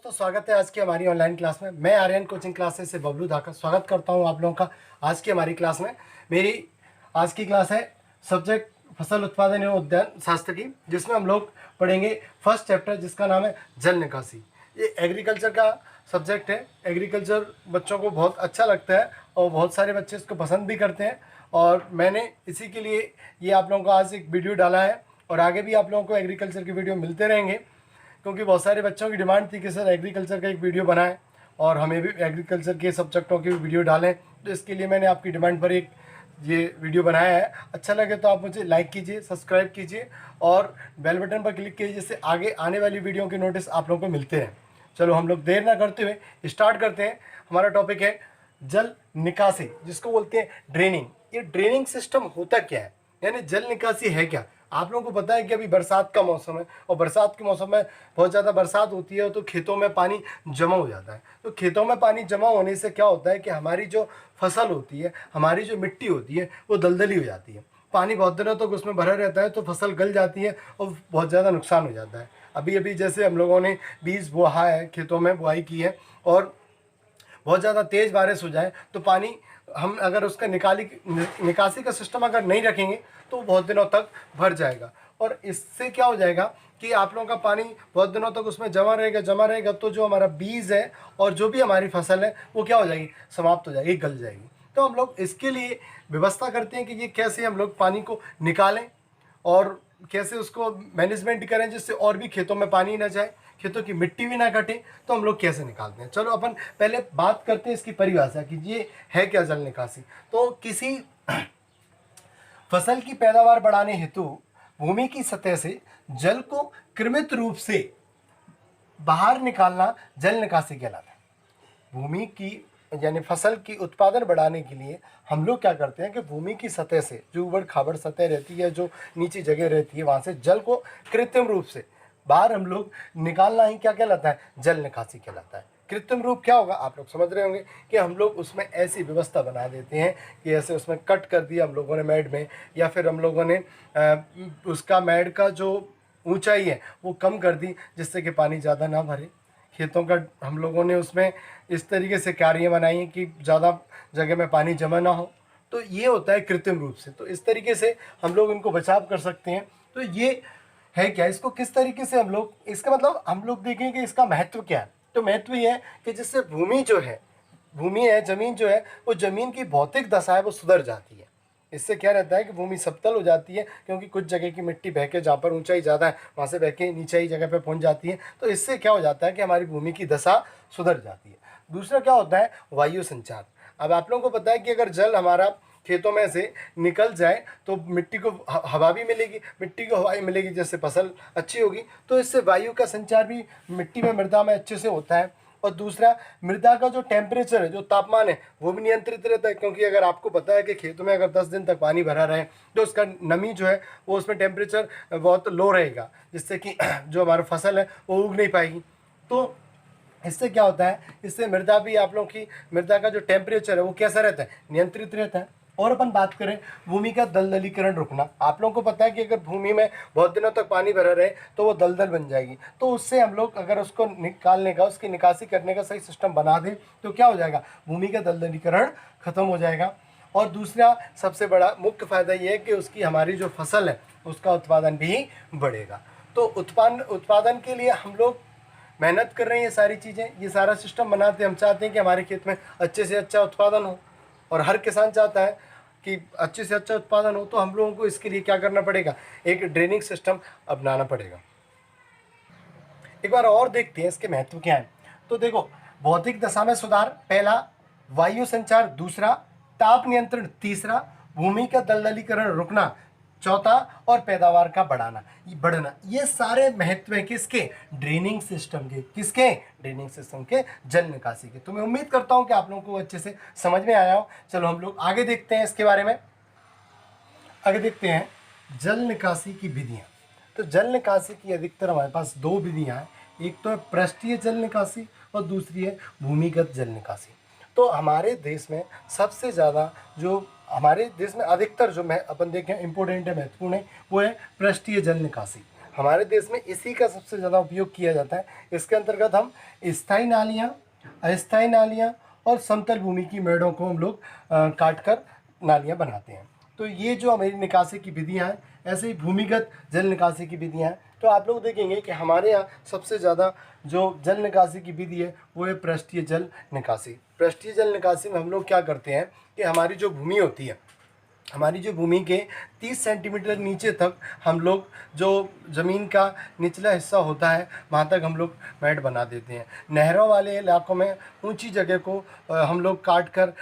दोस्तों, स्वागत है आज की हमारी ऑनलाइन क्लास में। मैं आर्यन कोचिंग क्लासेस से बबलू धाका स्वागत करता हूं आप लोगों का आज की हमारी क्लास में। मेरी आज की क्लास है सब्जेक्ट फसल उत्पादन एवं उद्यान शास्त्र की, जिसमें हम लोग पढ़ेंगे फर्स्ट चैप्टर जिसका नाम है जल निकासी। ये एग्रीकल्चर का सब्जेक्ट है। एग्रीकल्चर बच्चों को बहुत अच्छा लगता है और बहुत सारे बच्चे इसको पसंद भी करते हैं, और मैंने इसी के लिए ये आप लोगों को आज एक वीडियो डाला है। और आगे भी आप लोगों को एग्रीकल्चर की वीडियो मिलते रहेंगे, क्योंकि बहुत सारे बच्चों की डिमांड थी कि सर एग्रीकल्चर का एक वीडियो बनाएं और हमें भी एग्रीकल्चर के सब्जेक्टों की वीडियो डालें। तो इसके लिए मैंने आपकी डिमांड पर एक ये वीडियो बनाया है। अच्छा लगे तो आप मुझे लाइक कीजिए, सब्सक्राइब कीजिए और बेल बटन पर क्लिक कीजिए, जिससे आगे आने वाली वीडियो के नोटिस आप लोगों को मिलते हैं। चलो हम लोग देर ना करते हुए स्टार्ट करते हैं। हमारा टॉपिक है जल निकासी, जिसको बोलते हैं ड्रेनिंग। ये ड्रेनिंग सिस्टम होता क्या है, यानी जल निकासी है क्या। आप लोगों को पता है कि अभी बरसात का मौसम है और बरसात के मौसम में बहुत ज़्यादा बरसात होती है तो खेतों में पानी जमा हो जाता है। तो खेतों में पानी जमा होने से क्या होता है कि हमारी जो फसल होती है, हमारी जो मिट्टी होती है, वो दलदली हो जाती है। पानी बहुत दिनों तक उसमें भरा रहता है तो फसल गल जाती है और बहुत ज़्यादा नुकसान हो जाता है। अभी अभी जैसे हम लोगों ने बीज बोया है, खेतों में बुआई की है, और बहुत ज़्यादा तेज़ बारिश हो जाए तो पानी हम अगर उसका निकासी का सिस्टम अगर नहीं रखेंगे तो बहुत दिनों तक भर जाएगा, और इससे क्या हो जाएगा कि आप लोगों का पानी बहुत दिनों तक उसमें जमा रहेगा तो जो हमारा बीज है और जो भी हमारी फसल है वो क्या हो जाएगी, समाप्त हो जाएगी, गल जाएगी। तो हम लोग इसके लिए व्यवस्था करते हैं कि ये कैसे हम लोग पानी को निकालें और कैसे उसको मैनेजमेंट करें जिससे और भी खेतों में पानी ना जाए, खेतों की मिट्टी भी ना कटे। तो हम लोग कैसे निकालते हैं, चलो अपन पहले बात करते हैं इसकी परिभाषा कि ये है क्या जल निकासी। तो किसी फसल की पैदावार बढ़ाने हेतु भूमि की सतह से जल को क्रमित रूप से बाहर निकालना जल निकासी कहलाता है। भूमि की यानी फसल की उत्पादन बढ़ाने के लिए हम लोग क्या करते हैं कि भूमि की सतह से जो ऊबड़ खाबड़ सतह रहती है, जो नीची जगह रहती है, वहाँ से जल को कृत्रिम रूप से बाहर हम लोग निकालना ही क्या कहलाता है, जल निकासी कहलाता है। कृत्रिम रूप क्या होगा, आप लोग समझ रहे होंगे कि हम लोग उसमें ऐसी व्यवस्था बना देते हैं कि ऐसे उसमें कट कर दिया हम लोगों ने मैड में, या फिर हम लोगों ने उसका मैड का जो ऊंचाई है वो कम कर दी, जिससे कि पानी ज़्यादा ना भरे खेतों का। हम लोगों ने उसमें इस तरीके से क्यारियाँ बनाई हैं कि ज़्यादा जगह में पानी जमा ना हो। तो ये होता है कृत्रिम रूप से। तो इस तरीके से हम लोग इनको बचाव कर सकते हैं। तो ये है क्या, इसको किस तरीके से हम लोग, इसका मतलब हम लोग देखें कि इसका महत्व क्या है। तो महत्व ये है कि जिससे भूमि है, ज़मीन जो है, वो ज़मीन की भौतिक दशा है वो सुधर जाती है। इससे क्या रहता है कि भूमि समतल हो जाती है, क्योंकि कुछ जगह की मिट्टी बह के जहाँ पर ऊंचाई ज़्यादा है वहाँ से बह के नीचाई जगह पर पहुँच जाती है। तो इससे क्या हो जाता है कि हमारी भूमि की दशा सुधर जाती है। दूसरा क्या होता है, वायु संचार। अब आप लोगों को पता है कि अगर जल हमारा खेतों में से निकल जाए तो मिट्टी को हवा भी मिलेगी, मिट्टी को हवा मिलेगी, जिससे फसल अच्छी होगी। तो इससे वायु का संचार भी मिट्टी में, मृदा में अच्छे से होता है। और दूसरा, मृदा का जो टेम्परेचर है, जो तापमान है, वो भी नियंत्रित रहता है। क्योंकि अगर आपको पता है कि खेतों में अगर 10 दिन तक पानी भरा रहे तो उसका नमी जो है वो, उसमें टेम्परेचर बहुत लो रहेगा, जिससे कि जो हमारी फसल है वो उग नहीं पाएगी। तो इससे क्या होता है, इससे मृदा भी, आप लोगों की मृदा का जो टेम्परेचर है वो कैसा रहता है, नियंत्रित रहता है। और अपन बात करें भूमि का दलदलीकरण रुकना। आप लोगों को पता है कि अगर भूमि में बहुत दिनों तक पानी भरा रहे तो वो दलदल बन जाएगी। तो उससे हम लोग अगर उसको निकालने का, उसकी निकासी करने का सही सिस्टम बना दें तो क्या हो जाएगा, भूमि का दलदलीकरण खत्म हो जाएगा। और दूसरा सबसे बड़ा मुख्य फायदा ये है कि उसकी, हमारी जो फसल है उसका उत्पादन भी बढ़ेगा। तो उत्पादन के लिए हम लोग मेहनत कर रहे हैं, ये सारी चीज़ें, ये सारा सिस्टम बनाते हैं। हम चाहते हैं कि हमारे खेत में अच्छे से अच्छा उत्पादन हो, और हर किसान चाहता है कि अच्छे से अच्छा उत्पादन हो। तो हम लोगों को इसके लिए क्या करना पड़ेगा, एक ड्रेनिंग सिस्टम अपनाना पड़ेगा। एक बार और देखते हैं इसके महत्व क्या है। तो देखो, भौतिक दशा में सुधार पहला, वायु संचार दूसरा, ताप नियंत्रण तीसरा, भूमि का दलदलीकरण रुकना चौथा, और पैदावार का बढ़ना। ये सारे महत्व हैं किसके, ड्रेनिंग सिस्टम के। किसके, ड्रेनिंग सिस्टम के, जल निकासी के। तो मैं उम्मीद करता हूं कि आप लोगों को अच्छे से समझ में आया हो। चलो हम लोग आगे देखते हैं इसके बारे में। आगे देखते हैं जल निकासी की विधियां। तो जल निकासी की अधिकतर हमारे पास दो विधियां हैं। एक तो है पृष्ठीय जल निकासी और दूसरी है भूमिगत जल निकासी। तो हमारे देश में सबसे ज़्यादा, जो हमारे देश में अधिकतर जो अपन देखें इम्पोर्टेंट है, महत्वपूर्ण है, वो है पृष्ठीय जल निकासी। हमारे देश में इसी का सबसे ज़्यादा उपयोग किया जाता है। इसके अंतर्गत हम स्थायी नालियाँ, अस्थायी नालियाँ और समतल भूमि की मेड़ों को हम लोग काट कर नालियाँ बनाते हैं। तो ये जो हमारी निकासी की विधियाँ हैं, ऐसे ही भूमिगत जल निकासी की विधियाँ हैं। तो आप लोग देखेंगे कि हमारे यहाँ सबसे ज़्यादा जो जल निकासी की विधि है वो है पृष्ठीय जल निकासी। पृष्ठीय जल निकासी में हम लोग क्या करते हैं कि हमारी जो भूमि होती है, हमारी जो भूमि के 30 सेंटीमीटर नीचे तक हम लोग जो ज़मीन का निचला हिस्सा होता है वहाँ तक हम लोग मैट बना देते हैं। नहरों वाले इलाकों में ऊंची जगह को हम लोग काट कर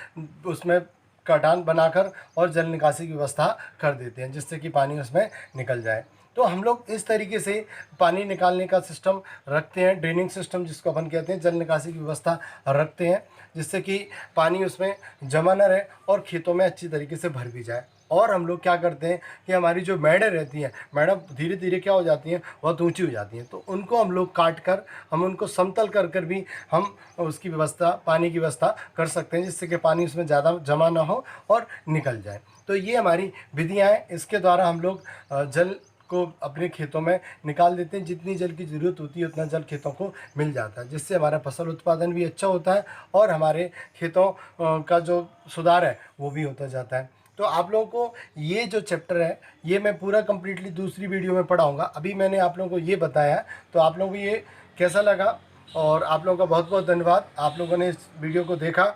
उसमें कटान बनाकर और जल निकासी की व्यवस्था कर देते हैं, जिससे कि पानी उसमें निकल जाए। तो हम लोग इस तरीके से पानी निकालने का सिस्टम रखते हैं, ड्रेनिंग सिस्टम जिसको अपन कहते हैं, जल निकासी की व्यवस्था रखते हैं, जिससे कि पानी उसमें जमा न रहे और खेतों में अच्छी तरीके से भर भी जाए। और हम लोग क्या करते हैं कि हमारी जो मेड़ें रहती हैं, मेड़ें धीरे धीरे क्या हो जाती हैं, बहुत ऊंची हो जाती हैं, तो उनको हम लोग काट कर हम उनको समतल कर कर भी हम उसकी व्यवस्था, पानी की व्यवस्था कर सकते हैं, जिससे कि पानी उसमें ज़्यादा जमा ना हो और निकल जाए। तो ये हमारी विधियाँ हैं, इसके द्वारा हम लोग जल को अपने खेतों में निकाल देते हैं। जितनी जल की ज़रूरत होती है उतना जल खेतों को मिल जाता है, जिससे हमारा फसल उत्पादन भी अच्छा होता है और हमारे खेतों का जो सुधार है वो भी होता जाता है। तो आप लोगों को ये जो चैप्टर है ये मैं पूरा कंप्लीटली दूसरी वीडियो में पढ़ाऊँगा। अभी मैंने आप लोगों को ये बताया, तो आप लोगों को ये कैसा लगा, और आप लोगों का बहुत बहुत धन्यवाद, आप लोगों ने इस वीडियो को देखा।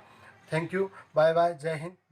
थैंक यू, बाय बाय, जय हिंद।